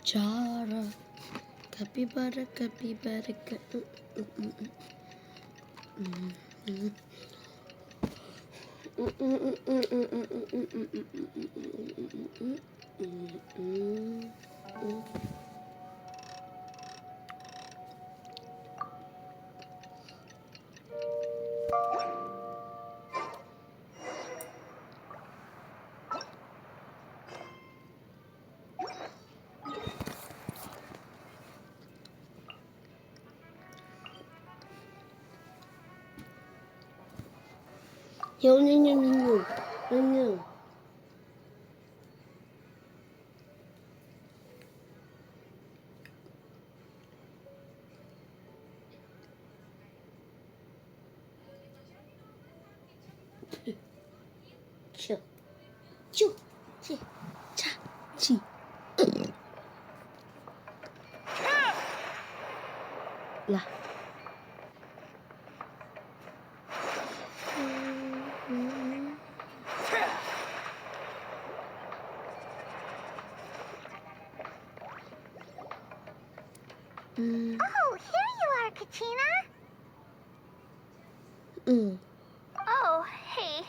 Chara, capybara, capybara, Yo, no, no, no, no, no, no. Chill, chill, chi, cha, chi. Lah. Oh, here you are, Katrina. Oh, hey.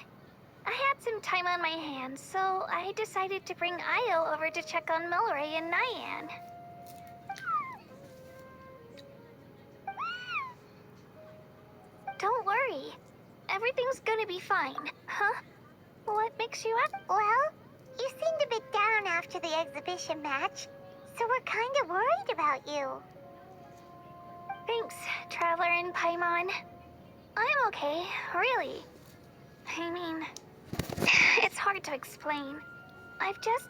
I had some time on my hands, so I decided to bring Io over to check on Melray and Nyan. Don't worry. Everything's gonna be fine. Huh? What makes you up? Well, you seemed a bit down after the exhibition match, so we're kind of worried about you. Thanks, Traveler and Paimon. I'm okay, really. I mean, it's hard to explain. I've just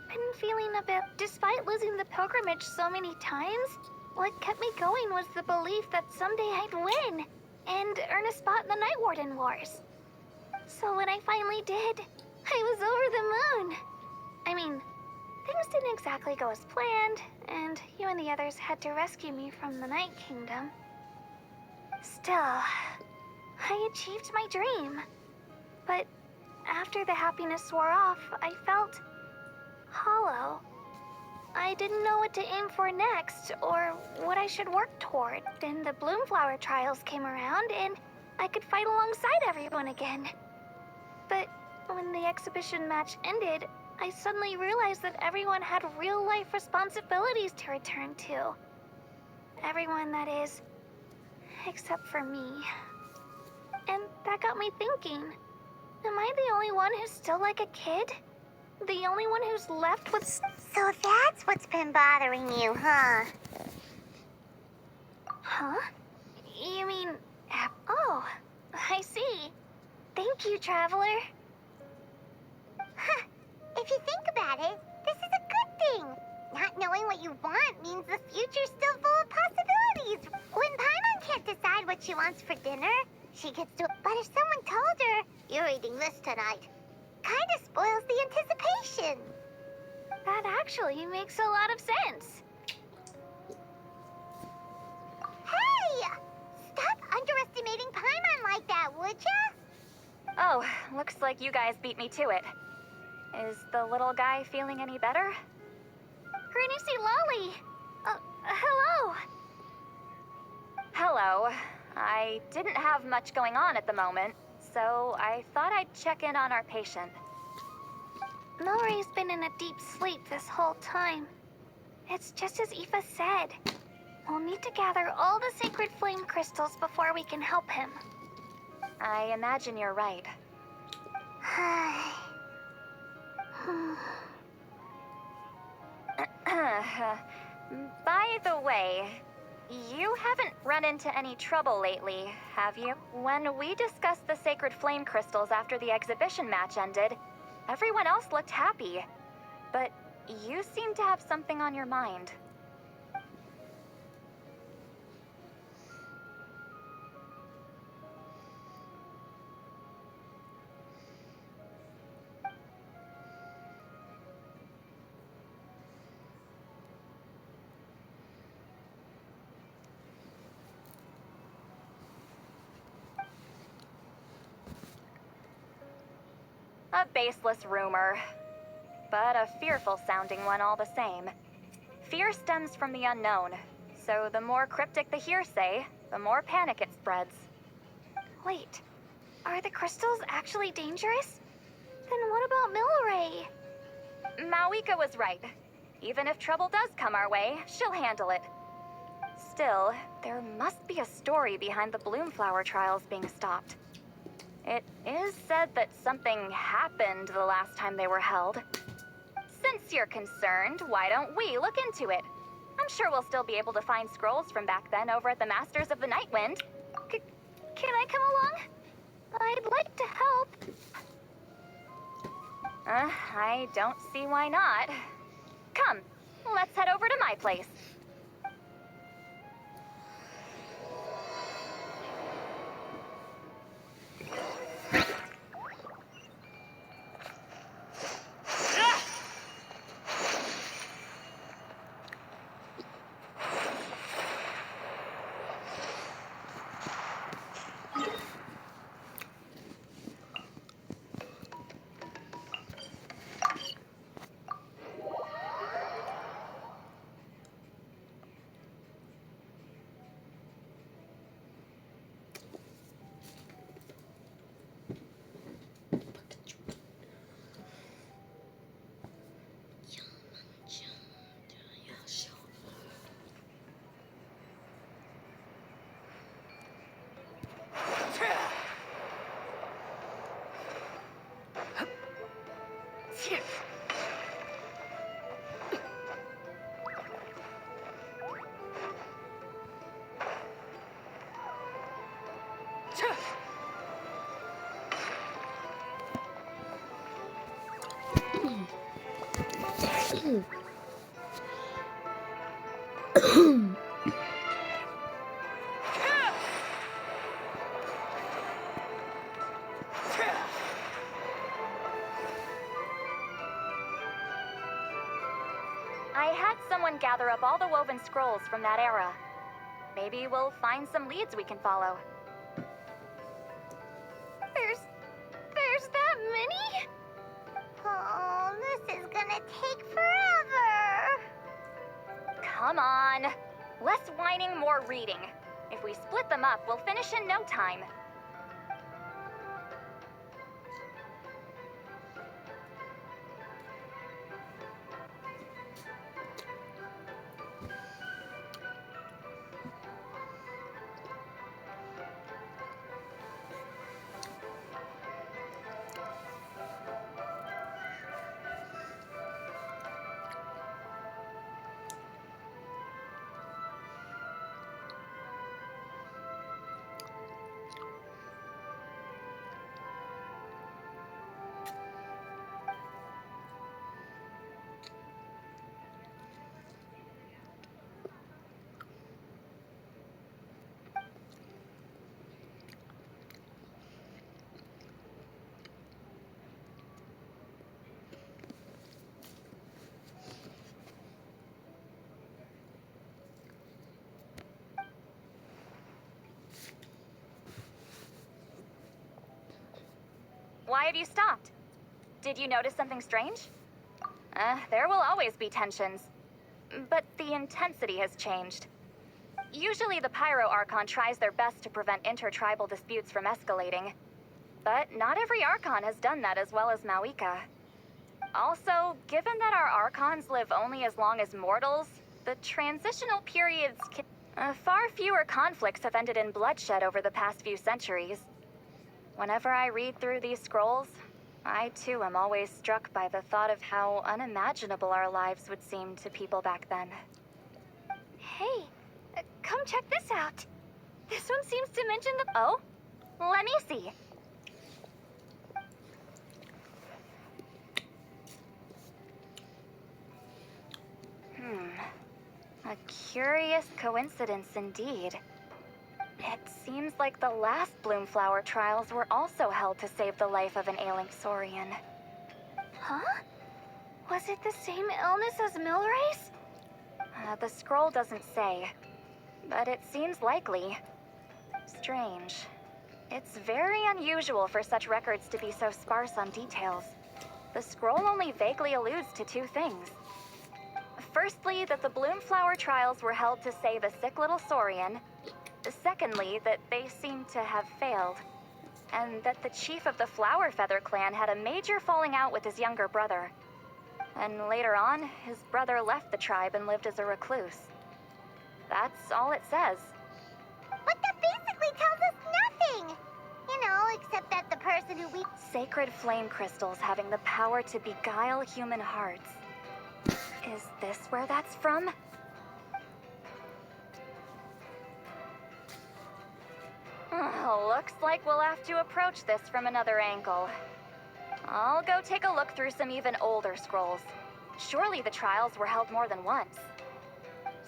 been feeling a bit, despite losing the pilgrimage so many times, what kept me going was the belief that someday I'd win and earn a spot in the Night Warden Wars. So when I finally did, I was over the moon. I mean, things didn't exactly go as planned, and you and the others had to rescue me from the Night Kingdom. Still, I achieved my dream. But after the happiness wore off, I felt hollow. I didn't know what to aim for next, or what I should work toward. Then the Bloomflower trials came around, and I could fight alongside everyone again. But when the exhibition match ended, I suddenly realized that everyone had real-life responsibilities to return to. Everyone, that is, except for me. And that got me thinking, am I the only one who's still like a kid? The only one who's left with... So that's what's been bothering you, huh? Huh? You mean... Oh, I see. Thank you, Traveler. Huh. If you think about it, this is a good thing. Not knowing what you want means the future's still full of possibilities. When Paimon can't decide what she wants for dinner, she gets to... But if someone told her, you're eating this tonight, kinda spoils the anticipation. That actually makes a lot of sense. Hey! Stop underestimating Paimon like that, would ya? Oh, looks like you guys beat me to it. Is the little guy feeling any better? Granusi Lolly! Hello! Hello. I didn't have much going on at the moment, so I thought I'd check in on our patient. Melray's been in a deep sleep this whole time. It's just as Aoife said. We'll need to gather all the sacred flame crystals before we can help him. I imagine you're right. By the way, you haven't run into any trouble lately, have you? When we discussed the sacred flame crystals after the exhibition match ended, everyone else looked happy. But you seem to have something on your mind. A baseless rumor, but a fearful-sounding one all the same. Fear stems from the unknown, so the more cryptic the hearsay, the more panic it spreads. Wait, are the crystals actually dangerous? Then what about Milray? Mawika was right. Even if trouble does come our way, she'll handle it. Still, there must be a story behind the Bloomflower trials being stopped. It is said that something happened the last time they were held. Since you're concerned, why don't we look into it? I'm sure we'll still be able to find scrolls from back then over at the Masters of the Nightwind. Can I come along? I'd like to help. I don't see why not. Come, let's head over to my place. I had someone gather up all the woven scrolls from that era. Maybe we'll find some leads we can follow. There's that many? Oh, this is gonna take forever. Come on. Less whining, more reading. If we split them up, we'll finish in no time. Why have you stopped? Did you notice something strange? There will always be tensions. But the intensity has changed. Usually the Pyro Archon tries their best to prevent intertribal disputes from escalating. But not every Archon has done that as well as Mawika. Also, given that our Archons live only as long as mortals, the transitional periods can... far fewer conflicts have ended in bloodshed over the past few centuries. Whenever I read through these scrolls, I too am always struck by the thought of how unimaginable our lives would seem to people back then. Hey, come check this out. This one seems to mention the... Oh? Let me see. A curious coincidence indeed. It seems like the last Bloomflower trials were also held to save the life of an ailing Saurian. Huh? Was it the same illness as Milray's? The scroll doesn't say, but it seems likely. Strange. It's very unusual for such records to be so sparse on details. The scroll only vaguely alludes to two things. Firstly, that the Bloomflower trials were held to save a sick little Saurian. Secondly, that they seem to have failed. And that the chief of the Flower Feather clan had a major falling out with his younger brother. And later on, his brother left the tribe and lived as a recluse. That's all it says. But that basically tells us nothing! You know, except that the person who we... Sacred flame crystals having the power to beguile human hearts. Is this where that's from? Looks like we'll have to approach this from another angle. I'll go take a look through some even older scrolls. Surely the trials were held more than once.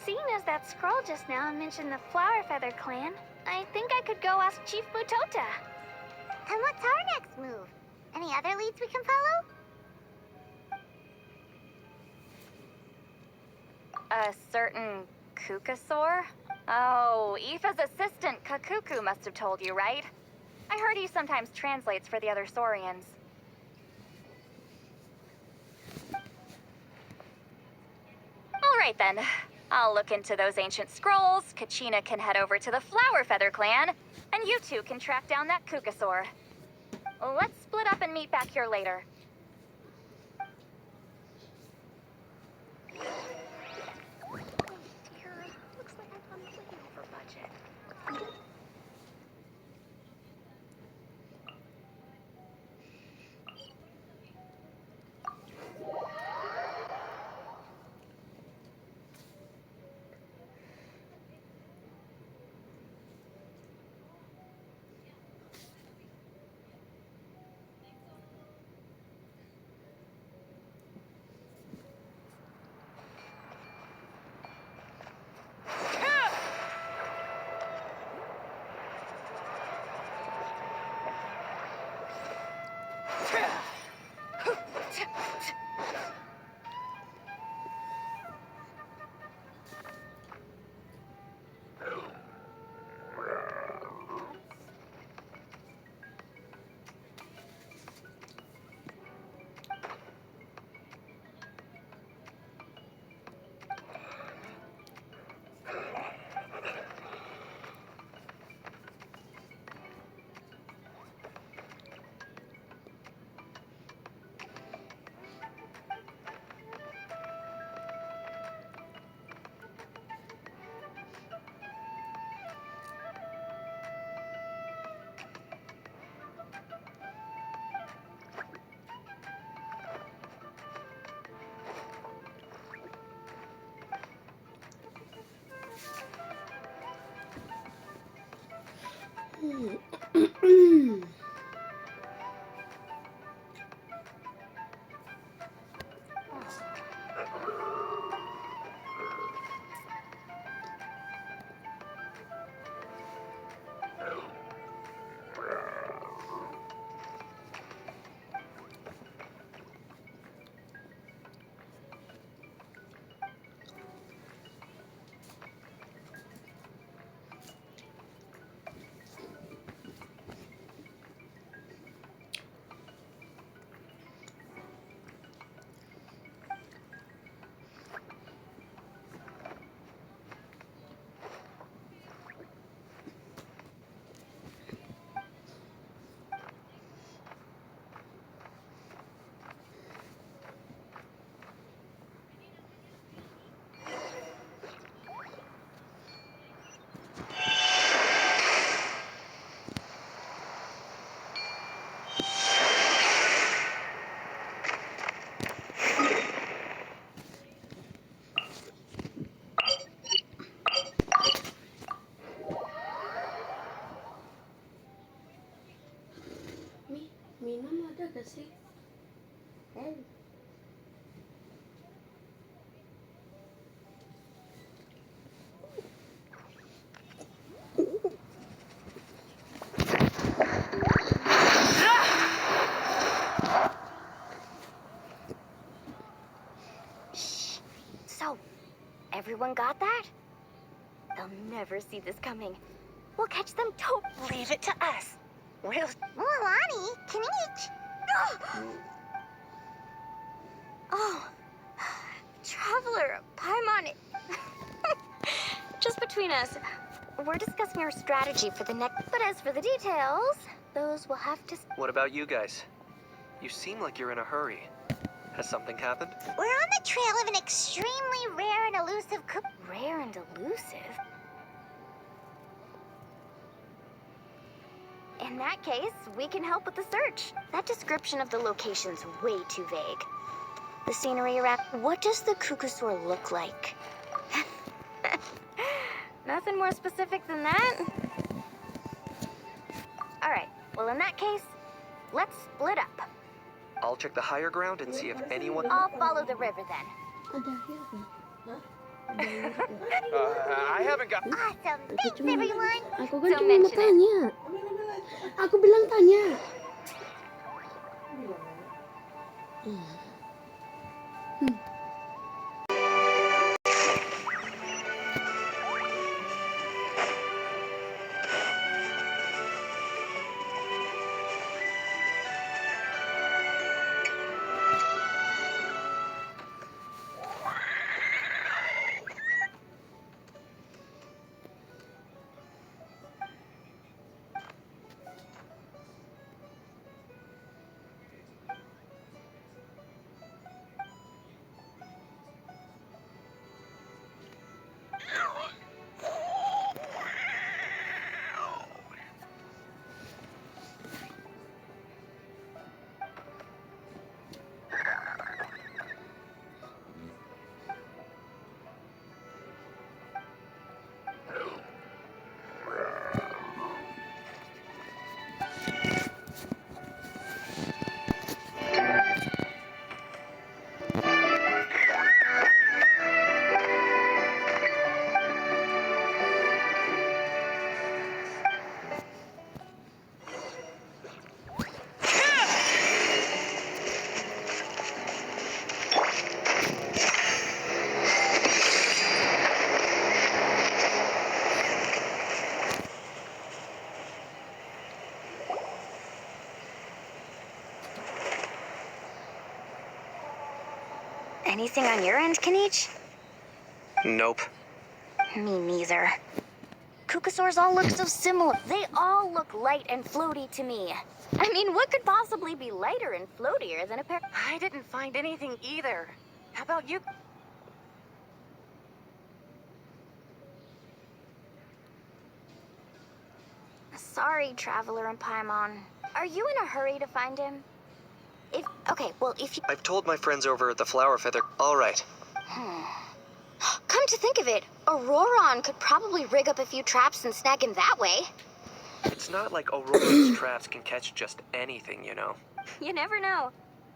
Seeing as that scroll just now mentioned the Flower Feather clan, I think I could go ask Chief Mutota. And what's our next move? Any other leads we can follow? A certain Kukasaur? Oh, Aoife's assistant Kakuku must have told you, right? I heard he sometimes translates for the other Saurians. All right then. I'll look into those ancient scrolls, Kachina can head over to the Flower Feather clan, and you two can track down that Kukasaur. Let's split up and meet back here later. Looks like I've gone way over budget. Minum ada gak sih? So, everyone got that? They'll never see this coming. We'll catch them. Don't leave it to us. We'll... Mulani, Kinich. Oh, Traveler, Paimon. Just between us, we're discussing our strategy for the next. But as for the details, those will have to. What about you guys? You seem like you're in a hurry. Has something happened? We're on the trail of an extremely rare and elusive Rare and elusive? In that case, we can help with the search. That description of the location's way too vague. The scenery around... What does the Kukusaur look like? Nothing more specific than that? Alright, well in that case, let's split up. I'll check the higher ground and see if anyone... I'll follow the river then. Ada air apa? Hah? Ada air I haven't got... Awesome, Aku thanks cuma, everyone! aku kan Don't cuma mau mention it. tanya. Aku bilang tanya. Anything on your end, Kenichi? Nope. Me neither. Kukusaurs all look so similar. They all look light and floaty to me. I mean, what could possibly be lighter and floatier than a pair? I didn't find anything either. How about you? Sorry, Traveler and Paimon. Are you in a hurry to find him? If you... I've told my friends over at the Flower Feather... All right. Come to think of it, Auroron could probably rig up a few traps and snag him that way. It's not like Aurora's traps can catch just anything, you know? You never know.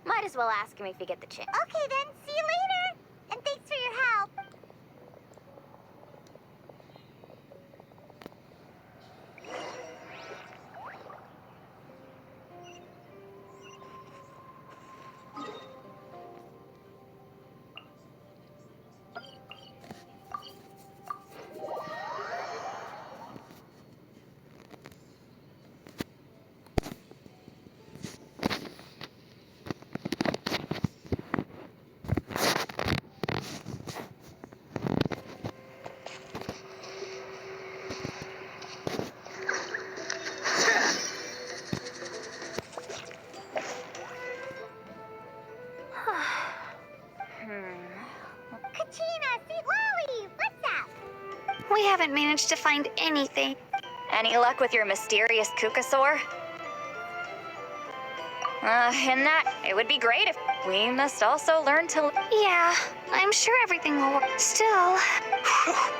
Might as well ask him if you get the chance. Okay then, see you later! And thanks for your help! We haven't managed to find anything. Any luck with your mysterious Kukusaur? In that, it would be great if we must also learn to... Yeah, I'm sure everything will work. Still...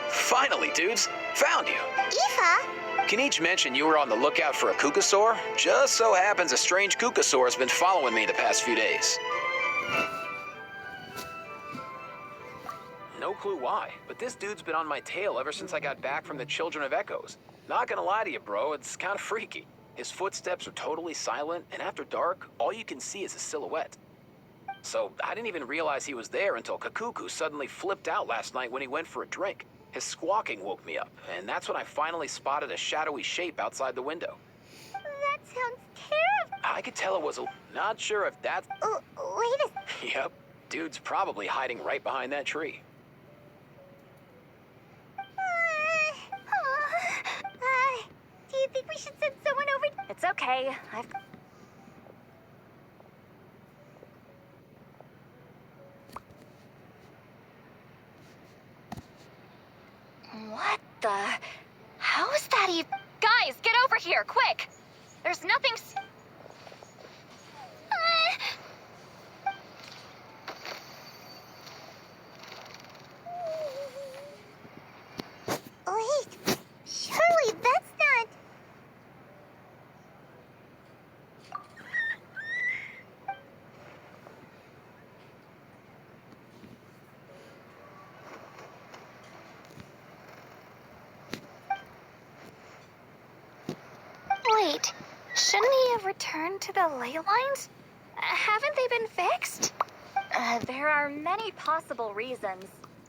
Finally, dudes. Found you. Aoife? Kenichi mentioned you were on the lookout for a Kukusaur. Just so happens a strange Kukusaur has been following me the past few days. No clue why, but this dude's been on my tail ever since I got back from the Children of Echoes. Not gonna lie to you, bro, it's kind of freaky. His footsteps are totally silent, and after dark, all you can see is a silhouette. So I didn't even realize he was there until Kakuku suddenly flipped out last night when he went for a drink. His squawking woke me up, and that's when I finally spotted a shadowy shape outside the window. That sounds terrible. I could tell it was a... Not sure if that's... Wait a... Yep. Dude's probably hiding right behind that tree. Do you think we should send someone over? It's okay. What the? How is that even? Guys, get over here, quick! There's nothing. Wait, surely that's not. Wait, shouldn't he have returned to the ley lines? Haven't they been fixed? There are many possible reasons,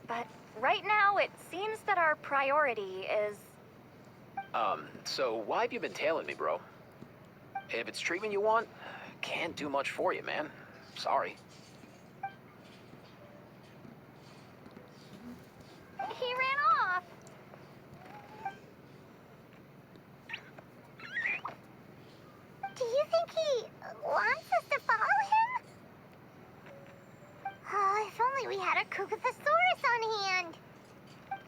but right now it seems that our priority is... So why have you been tailing me, bro? If it's treatment you want, can't do much for you, man. Sorry. He ran off. Do you think he wants us to follow him? Oh, if only we had a Kookasaurus on hand.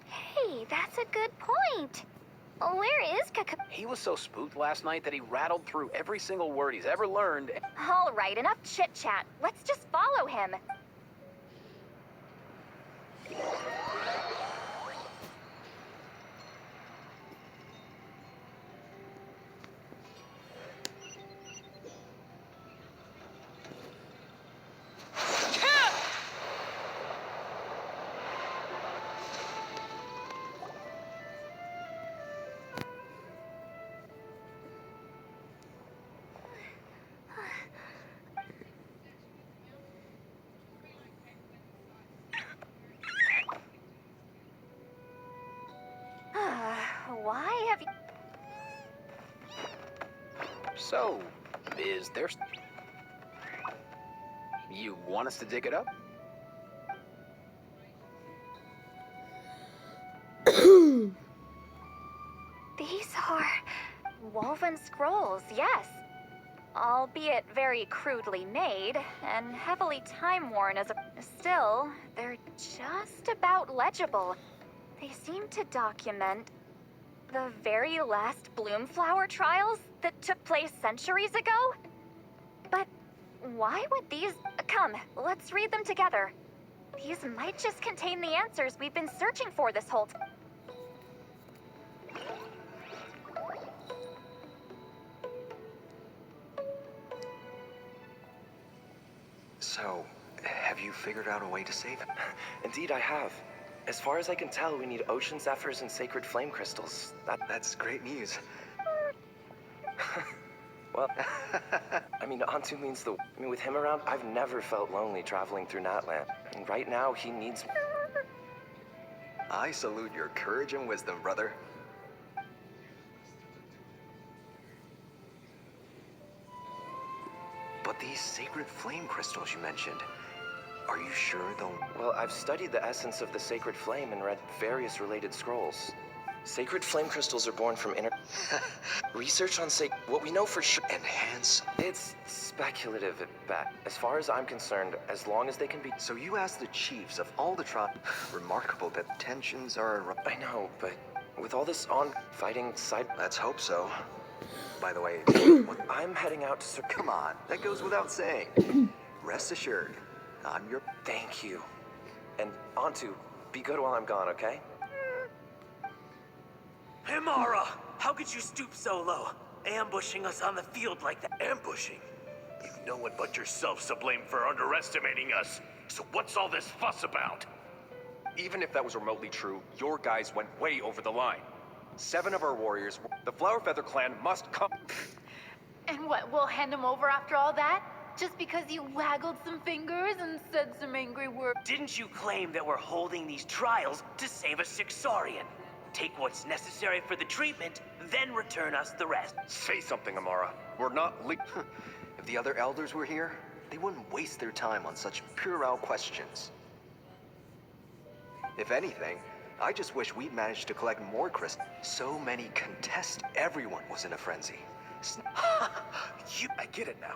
Hey, that's a good point. Where is Kaka? He was so spooked last night that he rattled through every single word he's ever learned. All right, enough chit-chat. Let's just follow him. Why have you... So, is there... You want us to dig it up? These are woven scrolls, yes. Albeit very crudely made and heavily time-worn as a... Still, they're just about legible. They seem to document the very last Bloomflower trials that took place centuries ago? But why would these... Come, let's read them together. These might just contain the answers we've been searching for this whole time. So, have you figured out a way to save it? Indeed, I have. As far as I can tell, we need ocean zephyrs and sacred flame crystals. That's great news. Well, I mean, Antu means the... I mean, with him around, I've never felt lonely traveling through Natlan. And right now, he needs... I salute your courage and wisdom, brother. But these sacred flame crystals you mentioned, are you sure they'll... Well, I've studied the essence of the sacred flame and read various related scrolls. Sacred flame crystals are born from inner... Research on what we know for sure... enhance? It's speculative at best. As far as I'm concerned, as long as they can be... So you asked the chiefs of all the tribes. Remarkable that tensions are... I know, but with all this fighting side... Let's hope so. By the way, I'm heading out to... Come on, that goes without saying. Rest assured, I'm your... Thank you. And Antu, be good while I'm gone, okay? Himara, how could you stoop so low? Ambushing us on the field like that. Ambushing? You've no one but yourself to blame for underestimating us. So what's all this fuss about? Even if that was remotely true, your guys went way over the line. 7 of our warriors, the Flower Feather clan must come. And what, we'll hand him over after all that? Just because you waggled some fingers and said some angry words? Didn't you claim that we're holding these trials to save a Sixarian? Take what's necessary for the treatment, then return us the rest. Say something, Amara. We're not If the other elders were here, they wouldn't waste their time on such puerile questions. If anything, I just wish we'd managed to collect more crystals. So many contests. Everyone was in a frenzy. I get it now.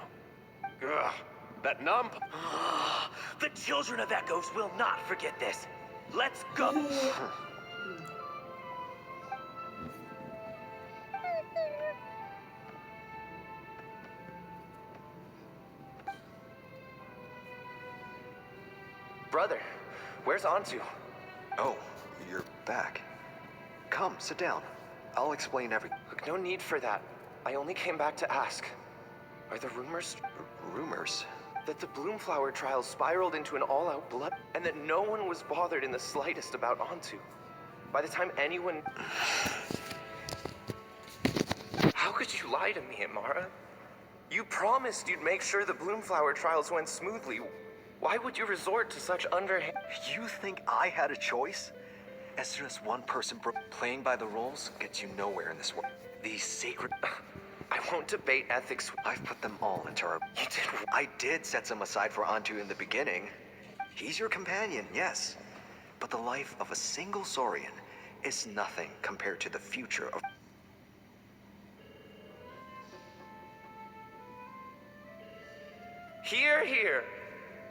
Ugh, that numb... The Children of Echoes will not forget this. Let's go. Brother, where's Antu? Oh, you're back. Come, sit down. I'll explain everything. Look, no need for that. I only came back to ask. Are the rumors... Rumors? That the Bloomflower trials spiraled into an all-out blood, and that no one was bothered in the slightest about Antu. By the time anyone... How could you lie to me, Amara? You promised you'd make sure the Bloomflower trials went smoothly. Why would you resort to such underhand... You think I had a choice? As soon as one person playing by the rules gets you nowhere in this world. These sacred... I won't debate ethics. I've put them all into our... You did... I did set some aside for Antu in the beginning. He's your companion, yes. But the life of a single Saurian is nothing compared to the future of... Hear, hear.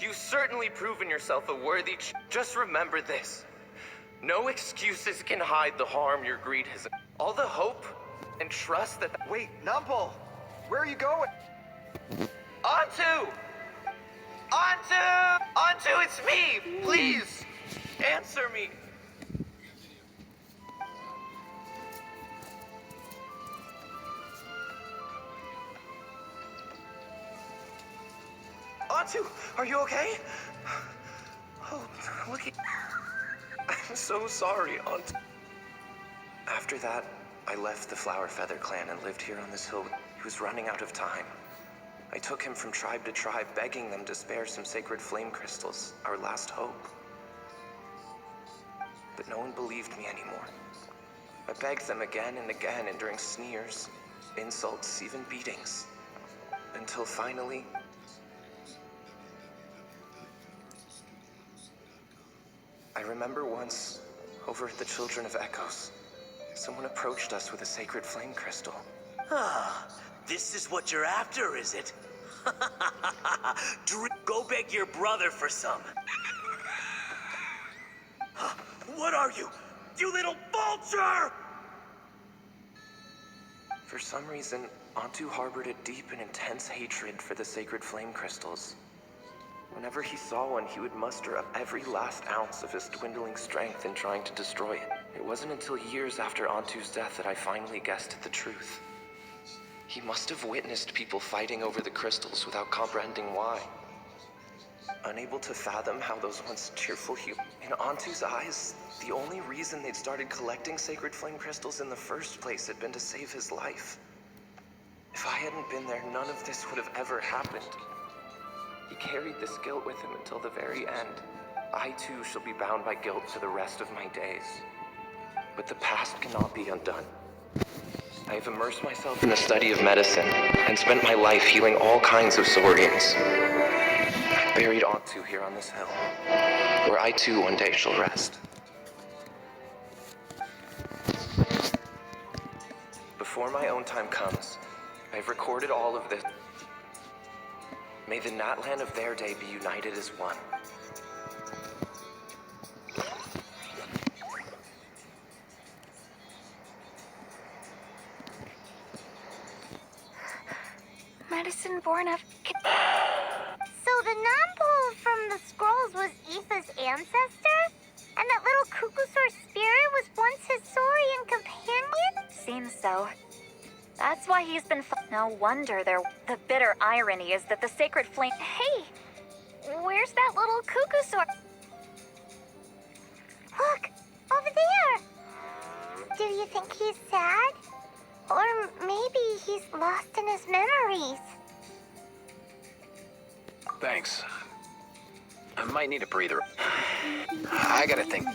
You've certainly proven yourself a worthy Just remember this. No excuses can hide the harm your greed has... All the hope and trust that... Wait, Numpel! Where are you going? Antu! Antu! Antu, it's me! Please! Answer me! Antu, are you okay? Oh, look at... I'm so sorry, Antu. After that, I left the Flower Feather clan and lived here on this hill. He was running out of time. I took him from tribe to tribe, begging them to spare some sacred flame crystals, our last hope. But no one believed me anymore. I begged them again and again, enduring sneers, insults, even beatings. Until finally... I remember once, over at the Children of Echoes, someone approached us with a sacred flame crystal. Ah, this is what you're after, is it? Go beg your brother for some. What are you? You little vulture! For some reason, Antu harbored a deep and intense hatred for the sacred flame crystals. Whenever he saw one, he would muster up every last ounce of his dwindling strength in trying to destroy it. It wasn't until years after Antu's death that I finally guessed at the truth. He must have witnessed people fighting over the crystals without comprehending why. Unable to fathom how those once cheerful humans... In Antu's eyes, the only reason they'd started collecting sacred flame crystals in the first place had been to save his life. If I hadn't been there, none of this would have ever happened. He carried this guilt with him until the very end. I too shall be bound by guilt for the rest of my days. But the past cannot be undone. I have immersed myself in the study of medicine and spent my life healing all kinds of Saurians. I buried Antu here on this hill, where I too one day shall rest. Before my own time comes, I've recorded all of this. May the Natlan of their day be united as one. Medicine born of... So the non-pole from the scrolls was Aoife's ancestor? And that little Cuckoosaur spirit was once his Saurian companion? Seems so. That's why he's been no wonder the bitter irony is that the sacred flame... Hey! Where's that little Cuckoosaur? Look! Over there! Do you think he's sad? Or maybe he's lost in his memories? Thanks. I might need a breather. I gotta think.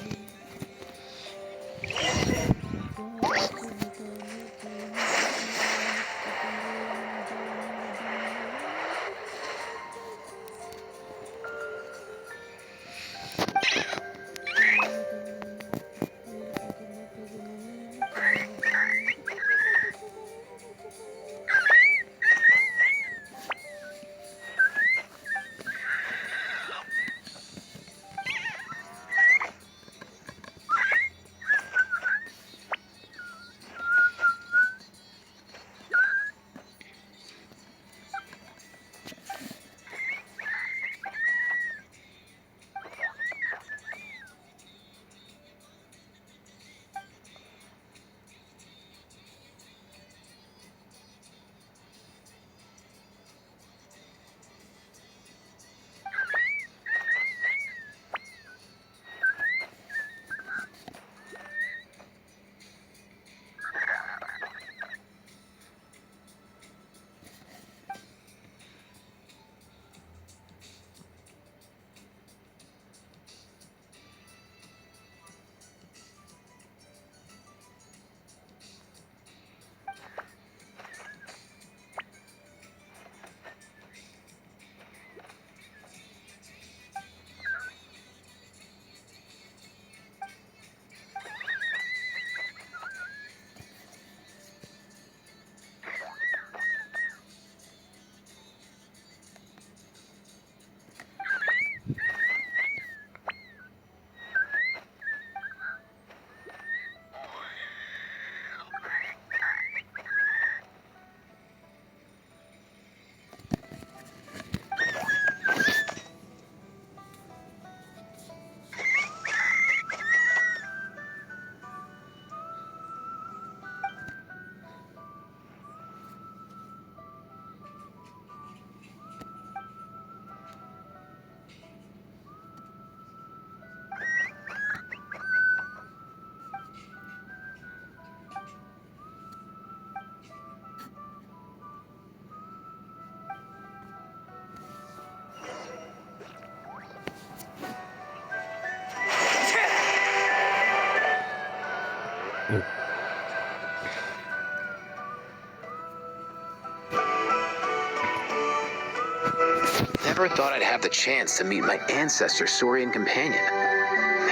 Never thought I'd have the chance to meet my ancestor Saurian companion.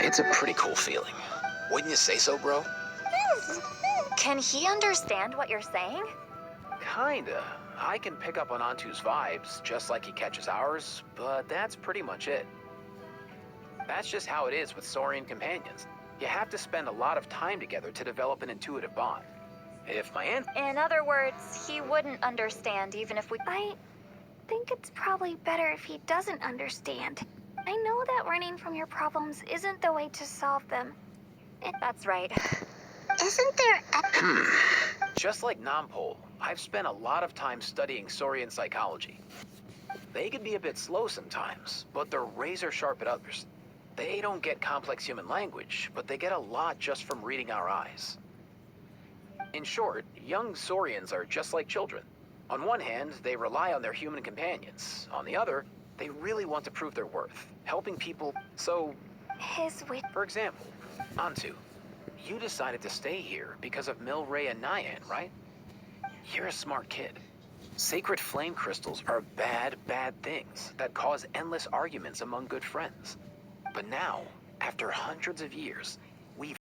It's a pretty cool feeling. Wouldn't you say so, bro? Can he understand what you're saying? Kinda. I can pick up on Antu's vibes, just like he catches ours, but that's pretty much it. That's just how it is with Saurian companions. You have to spend a lot of time together to develop an intuitive bond. If my aunt... In other words, he wouldn't understand even if we... I think it's probably better if he doesn't understand. I know that running from your problems isn't the way to solve them. That's right. Isn't there Just like Nampol, I've spent a lot of time studying Saurian psychology. They can be a bit slow sometimes, but they're razor sharp at others. They don't get complex human language, but they get a lot just from reading our eyes. In short, young Saurians are just like children. On one hand, they rely on their human companions. On the other, they really want to prove their worth, helping people. So, his wit? for example, Antu, you decided to stay here because of Milray and Nyan, right? You're a smart kid. Sacred flame crystals are bad, bad things that cause endless arguments among good friends. But now, after hundreds of years,